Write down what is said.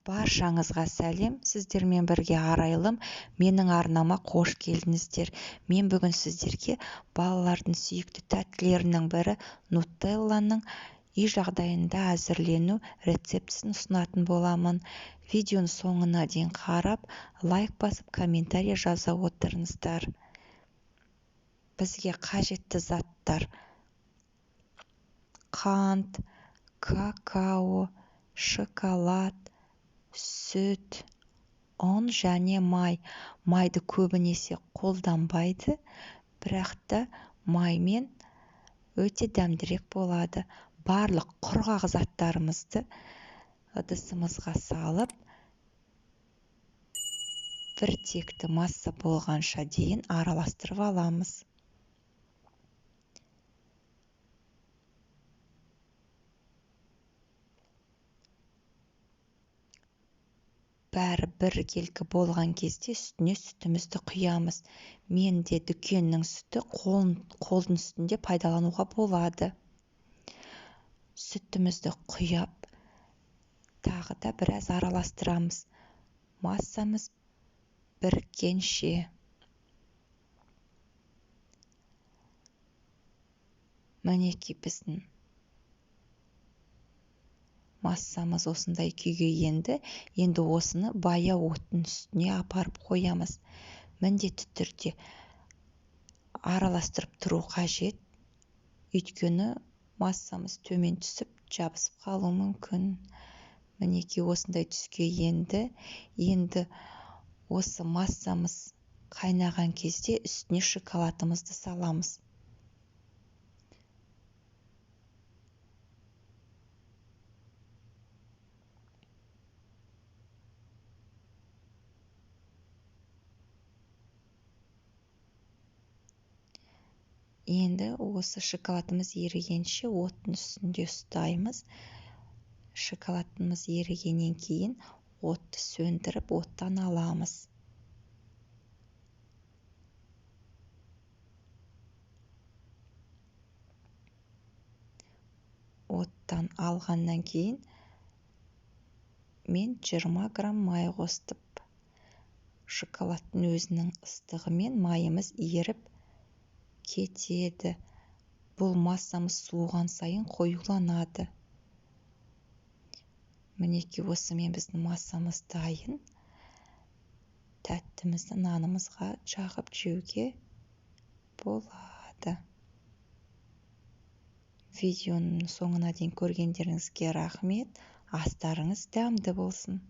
Баршаңызға сәлем, сіздермен бірге арайлым, менің арнама қош келдіңіздер. Мен бүгін сіздерге балалардың сүйікті тәттілерінің бірі нутелланың үй жағдайында әзірлену рецептісін ұсынатын боламын. Видеоның соңына дейін қарап, лайк басып, комментарий жаза отырыңыздар. Бізге қажетті заттар: қант, какао, шоколад, сүт, ұн және май. Майды көбінесе қолданбайды, бірақ та маймен өте дәмдірек болады. Барлық құрғақ заттарымызды ыдысымызға салып, біртекті масса болғанша дейін араластырып аламыз. Бәрі біркелкі болған кезде үстіне сүтімізді құямыз. Мен де дүкеннің сүті қолдың үстінде пайдалануға болады. Сүтімізді құяп, тағы да біраз араластырамыз. Массамыз біріккенше. Мінекей біздің массамыз осындай күйге енді осыны баяу оттың үстіне апарып қоямыз. Міндетті түрде араластырып тұру қажет, өйткені массамыз төмен түсіп, жабысып қалуы мүмкін. Мінекей осындай түске енді осы массамыз қайнаған кезде үстіне шоколадымызды саламыз. Енді осы шоколадымыз ерігенше оттың үстінде ұстаймыз. Шоколадымыз ерігеннен кейін отты сөндіріп, оттан аламыз. Оттан алғаннан кейін мен 20 грамм май қостым. Шоколадтың өзінің ыстығымен майымыз еріп кетеді. Бұл массамыз суыған сайын қоюланады. Мінекей осымен біздің массамыз дайын. Тәттімізді нанымызға жағып жеуге болады. Видеоның соңына дейін көргендеріңізге рахмет. Астарыңыз дәмді болсын.